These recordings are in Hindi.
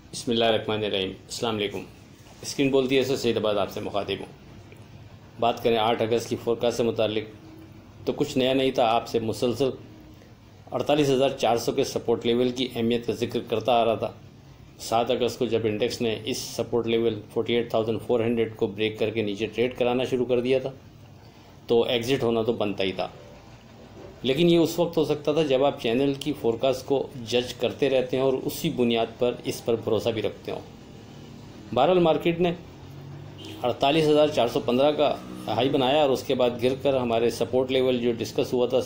बिस्मिल्लाहिर्रहमानिर्रहीम। अस्सलाम वालेकुम। स्क्रीन बोलती है सर सईदाबाद आपसे मुखातिब हूँ। बात करें 8 अगस्त की फोरकास्ट से मुतालिक तो कुछ नया नहीं था। आपसे मुसलसल 48,400 के सपोर्ट लेवल की अहमियत का जिक्र करता आ रहा था। 7 अगस्त को जब इंडेक्स ने इस सपोर्ट लेवल 48,400 को ब्रेक करके नीचे ट्रेड कराना शुरू कर दिया था तो एग्ज़िट होना तो बनता ही था, लेकिन ये उस वक्त हो सकता था जब आप चैनल की फोरकास्ट को जज करते रहते हैं और उसी बुनियाद पर इस पर भरोसा भी रखते हो। बहरहाल मार्केट ने 48,415 का हाई बनाया और उसके बाद गिरकर हमारे सपोर्ट लेवल जो डिस्कस हुआ था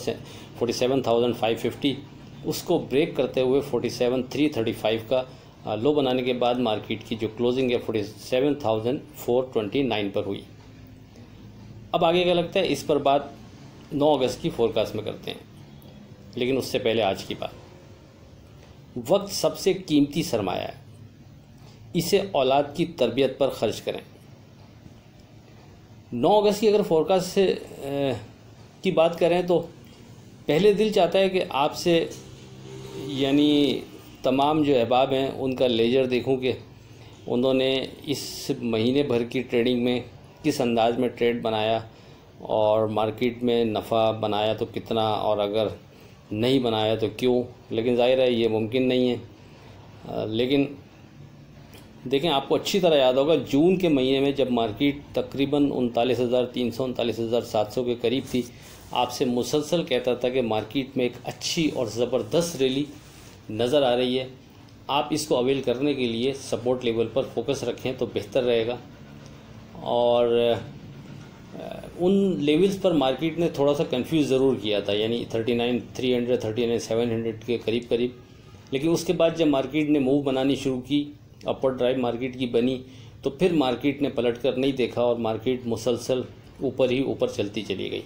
47,550 उसको ब्रेक करते हुए 47,335 का लो बनाने के बाद मार्केट की जो क्लोजिंग है 47,429 पर हुई। अब आगे क्या लगता है इस पर बात 9 अगस्त की फोरकास्ट में करते हैं, लेकिन उससे पहले आज की बात। वक्त सबसे कीमती सरमाया है, इसे औलाद की तरबियत पर खर्च करें। 9 अगस्त की अगर फोरकास्ट से की बात करें तो पहले दिल चाहता है कि आपसे यानी तमाम जो अहबाब हैं उनका लेजर देखूं कि उन्होंने इस महीने भर की ट्रेडिंग में किस अंदाज में ट्रेड बनाया और मार्केट में नफ़ा बनाया तो कितना, और अगर नहीं बनाया तो क्यों। लेकिन जाहिर है ये मुमकिन नहीं है। लेकिन देखें, आपको अच्छी तरह याद होगा जून के महीने में जब मार्केट तकरीबन 39,300 39,700 के करीब थी, आपसे मुसलसल कहता था कि मार्केट में एक अच्छी और ज़बरदस्त रैली नज़र आ रही है, आप इसको अवेल करने के लिए सपोर्ट लेवल पर फोकस रखें तो बेहतर रहेगा। और उन लेवल्स पर मार्केट ने थोड़ा सा कंफ्यूज ज़रूर किया था, यानी 39,300 39,700 के करीब करीब। लेकिन उसके बाद जब मार्केट ने मूव बनानी शुरू की, अपर ड्राइव मार्केट की बनी, तो फिर मार्केट ने पलट कर नहीं देखा और मार्केट मुसलसल ऊपर ही ऊपर चलती चली गई।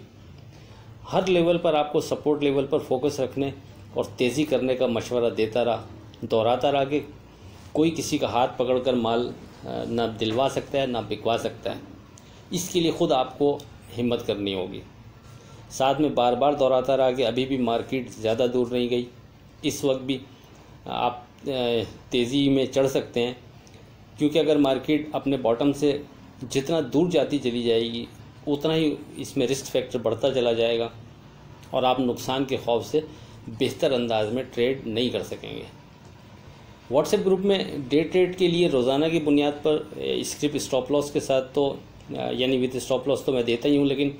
हर लेवल पर आपको सपोर्ट लेवल पर फोकस रखने और तेज़ी करने का मशवरा देता रहा, दोहराता रहा कि कोई किसी का हाथ पकड़कर माल ना दिलवा सकता है ना बिकवा सकता है। इसके लिए ख़ुद आपको हिम्मत करनी होगी। साथ में बार बार दोहराता रहा कि अभी भी मार्केट ज़्यादा दूर नहीं गई, इस वक्त भी आप तेज़ी में चढ़ सकते हैं, क्योंकि अगर मार्केट अपने बॉटम से जितना दूर जाती चली जाएगी उतना ही इसमें रिस्क फैक्टर बढ़ता चला जाएगा और आप नुकसान के खौफ से बेहतर अंदाज में ट्रेड नहीं कर सकेंगे। व्हाट्सएप ग्रुप में डे ट्रेड के लिए रोज़ाना की बुनियाद पर स्क्रिप्ट स्टॉप लॉस के साथ तो यानी विद स्टॉप लॉस तो मैं देता ही हूँ, लेकिन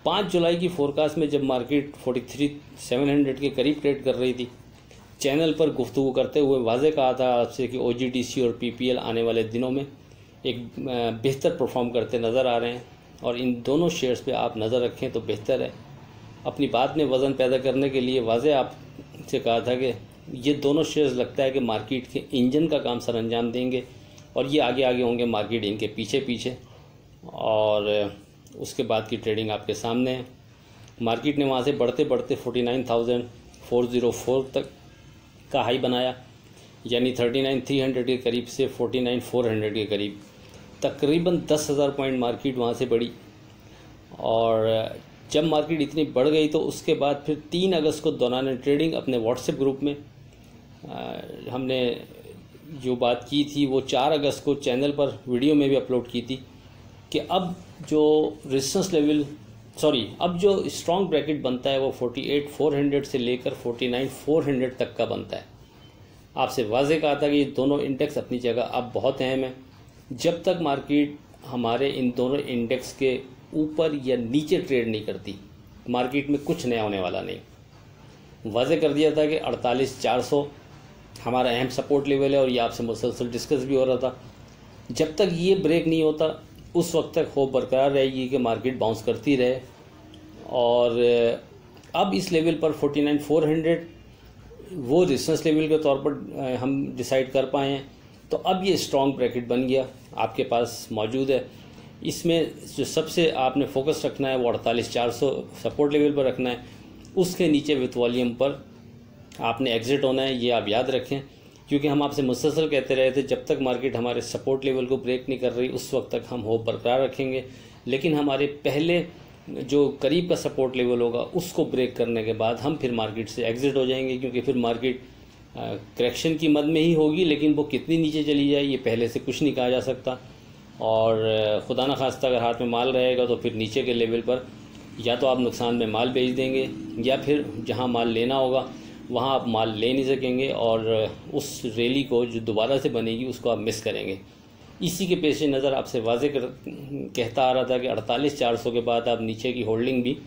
5 जुलाई की फोरकास्ट में जब मार्केट 43,700 के करीब ट्रेड कर रही थी, चैनल पर गुफ्तगू करते हुए वाज़े कहा था आपसे कि OGDC और PPL आने वाले दिनों में एक बेहतर परफॉर्म करते नज़र आ रहे हैं और इन दोनों शेयर्स पे आप नज़र रखें तो बेहतर है। अपनी बात में वज़न पैदा करने के लिए वाज़े आपसे कहा था कि ये दोनों शेयर्स लगता है कि मार्केट के इंजन का काम सर अंजाम देंगे और ये आगे आगे होंगे, मार्केट इनके पीछे पीछे, और उसके बाद की ट्रेडिंग आपके सामने है। मार्केट ने वहाँ से बढ़ते बढ़ते 49,404 तक का हाई बनाया, यानी 39,300 के करीब से 49,400 के करीब, तकरीबन 10,000 पॉइंट मार्केट वहाँ से बढ़ी। और जब मार्केट इतनी बढ़ गई तो उसके बाद फिर 3 अगस्त को दौरान ट्रेडिंग अपने व्हाट्सएप ग्रुप में हमने जो बात की थी वो 4 अगस्त को चैनल पर वीडियो में भी अपलोड की थी कि अब जो रेजिस्टेंस लेवल अब जो स्ट्रॉन्ग ब्रैकेट बनता है वो 48,400 से लेकर 49,400 तक का बनता है। आपसे वाज़े कहा था कि ये दोनों इंडेक्स अपनी जगह अब बहुत अहम है। जब तक मार्केट हमारे इन दोनों इंडेक्स के ऊपर या नीचे ट्रेड नहीं करती, मार्केट में कुछ नया होने वाला नहीं। वाज़े कर दिया था कि 48,400 हमारा अहम सपोर्ट लेवल है और ये आपसे मुसलसल डिस्कस भी हो रहा था। जब तक ये ब्रेक नहीं होता उस वक्त तक होप बरकरार रहेगी कि मार्केट बाउंस करती रहे। और अब इस लेवल पर 49,400 वो रेजिस्टेंस लेवल के तौर पर हम डिसाइड कर पाए हैं, तो अब ये स्ट्रॉन्ग ब्रैकेट बन गया, आपके पास मौजूद है। इसमें जो सबसे आपने फोकस रखना है वो 48,400 सपोर्ट लेवल पर रखना है, उसके नीचे विथ वॉल्यूम पर आपने एग्ज़िट होना है, ये आप याद रखें। क्योंकि हम आपसे मुसलसल कहते रहे थे जब तक मार्केट हमारे सपोर्ट लेवल को ब्रेक नहीं कर रही उस वक्त तक हम होप बरकरार रखेंगे, लेकिन हमारे पहले जो करीब का सपोर्ट लेवल होगा उसको ब्रेक करने के बाद हम फिर मार्केट से एग्ज़िट हो जाएंगे, क्योंकि फिर मार्केट करेक्शन की मद में ही होगी, लेकिन वो कितनी नीचे चली जाए ये पहले से कुछ नहीं कहा जा सकता। और खुदा न खास्ता अगर हाथ में माल रहेगा तो फिर नीचे के लेवल पर या तो आप नुकसान में माल बेच देंगे, या फिर जहां माल लेना होगा वहां आप माल ले नहीं सकेंगे, और उस रैली को जो दोबारा से बनेगी उसको आप मिस करेंगे। इसी के पेश नज़र आपसे कहता आ रहा था कि 48,400 के बाद आप नीचे की होल्डिंग भी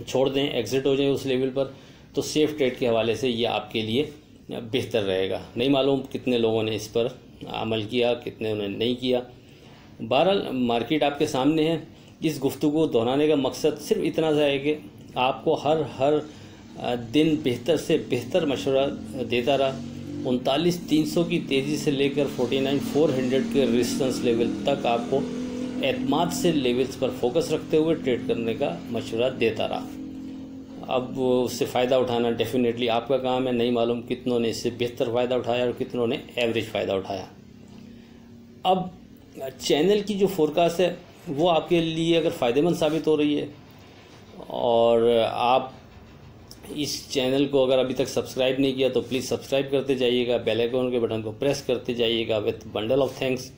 छोड़ दें, एग्ज़िट हो जाएं उस लेवल पर, तो सेफ़ ट्रेड के हवाले से ये आपके लिए बेहतर रहेगा। नहीं मालूम कितने लोगों ने इस पर अमल किया, कितने ने नहीं किया। बहरहाल मार्केट आपके सामने है। इस गुफ्तगू को दोहराने का मकसद सिर्फ इतना सा है कि आपको हर दिन बेहतर से बेहतर मशवरा देता रहा। 39,300 की तेज़ी से लेकर 49,400 के रेजिस्टेंस लेवल तक आपको एतमाद से लेवल्स पर फोकस रखते हुए ट्रेड करने का मशवरा देता रहा। अब उससे फ़ायदा उठाना डेफिनेटली आपका काम है। नहीं मालूम कितनों ने इससे बेहतर फ़ायदा उठाया और कितनों ने एवरेज फ़ायदा उठाया। अब चैनल की जो फोरकास्ट है वो आपके लिए अगर फ़ायदेमंद साबित हो रही है, और आप इस चैनल को अगर अभी तक सब्सक्राइब नहीं किया तो प्लीज़ सब्सक्राइब करते जाइएगा, बेल आइकन के बटन को प्रेस करते जाइएगा with bundle of thanks.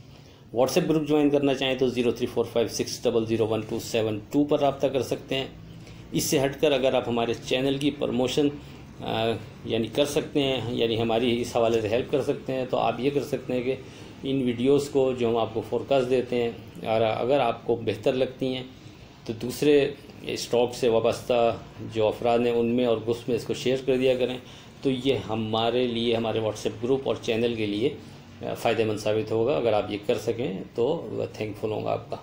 WhatsApp group join करना चाहें तो 0345600172 पर रब्ता कर सकते हैं। इससे हटकर अगर आप हमारे चैनल की प्रमोशन यानी कर सकते हैं, यानी हमारी इस हवाले से हेल्प कर सकते हैं, तो आप ये कर सकते हैं कि इन वीडियोस को जो हम आपको फोरकास्ट देते हैं, और अगर आपको बेहतर लगती हैं तो दूसरे स्टॉक से वाबस्ता जो अफराद हैं उनमें और ग्रुप्स में इसको शेयर कर दिया करें। तो ये हमारे लिए, हमारे व्हाट्सएप ग्रुप और चैनल के लिए फ़ायदेमंद साबित होगा। अगर आप ये कर सकें तो वह थैंकफुल होगा आपका।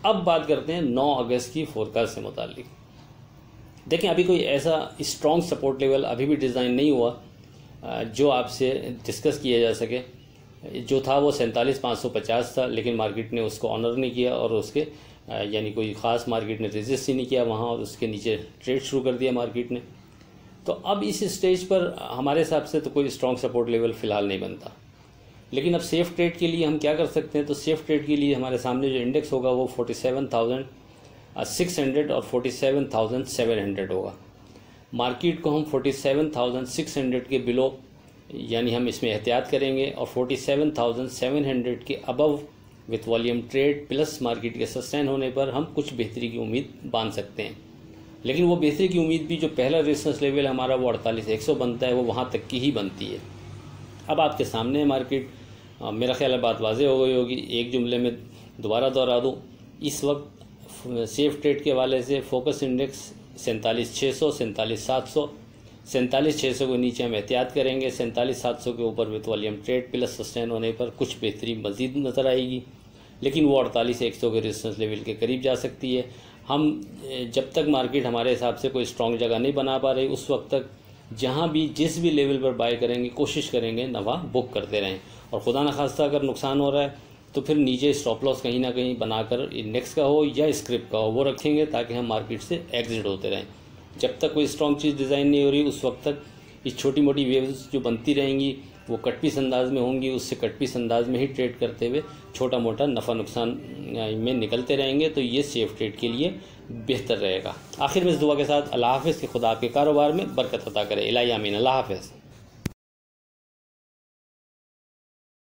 अब बात करते हैं 9 अगस्त की फोरकास्ट से मुताल्लिक। देखें, अभी कोई ऐसा स्ट्रॉन्ग सपोर्ट लेवल अभी भी डिज़ाइन नहीं हुआ जो आपसे डिस्कस किया जा सके। जो था वो 47,550 था, लेकिन मार्केट ने उसको ऑनर नहीं किया और उसके यानी कोई ख़ास मार्केट ने रेजिस्ट ही नहीं किया वहाँ, और उसके नीचे ट्रेड शुरू कर दिया मार्केट ने। तो अब इस स्टेज पर हमारे हिसाब से तो कोई स्ट्रॉन्ग सपोर्ट लेवल फ़िलहाल नहीं बनता। लेकिन अब सेफ़ ट्रेड के लिए हम क्या कर सकते हैं, तो सेफ़ ट्रेड के लिए हमारे सामने जो इंडेक्स होगा वो 47,600 और 47,700 होगा। मार्केट को हम 47,600 के बिलो यानी हम इसमें एहतियात करेंगे, और 47,700 के above with volume trade plus market के सस्टेन होने पर हम कुछ बेहतरी की उम्मीद बांध सकते हैं। लेकिन वो बेहतरी की उम्मीद भी जो पहला रेजिस्टेंस लेवल हमारा वो 48,100 बनता है, वो वहाँ तक की ही बनती है। अब आपके सामने है मार्केट। मेरा ख्याल है बात वाज़ेह हो गई होगी। एक जुमले में दोबारा दोहरा दूँ, इस वक्त सेफ ट्रेड के हवाले से फोकस इंडेक्स 47,600, 47,700, 47,600 को नीचे हम एहतियात करेंगे। 47,700 के ऊपर with volume trade plus sustain होने पर कुछ बेहतरी मज़ीद नज़र आएगी, लेकिन वो 48,100 के रेजिस्टेंस लेवल के करीब जा सकती है। हम जब तक मार्केट हमारे हिसाब से कोई स्ट्रॉन्ग जगह नहीं बना पा रही, उस वक्त तक जहाँ भी जिस भी लेवल पर बाय करेंगे कोशिश करेंगे नफ़ा बुक करते रहें, और खुदा न खास्ता अगर नुकसान हो रहा है तो फिर नीचे स्टॉप लॉस कहीं ना कहीं बनाकर इंडेक्स का हो या स्क्रिप्ट का हो वो रखेंगे, ताकि हम मार्केट से एग्जिट होते रहें। जब तक कोई स्ट्रॉन्ग चीज़ डिज़ाइन नहीं हो रही उस वक्त तक ये छोटी मोटी वेव्स जो बनती रहेंगी वो कट पीस अंदाज में होंगी, उससे कट पीस अंदाज में ही ट्रेड करते हुए छोटा मोटा नफ़ा नुकसान में निकलते रहेंगे। तो ये सेफ ट्रेड के लिए बेहतर रहेगा। आखिर में इस दुआ के साथ अल्लाह हाफ़िज़, कि खुदा आपके कारोबार में बरकत अता करे। इलाही आमीन। अल्लाह हाफ़िज़।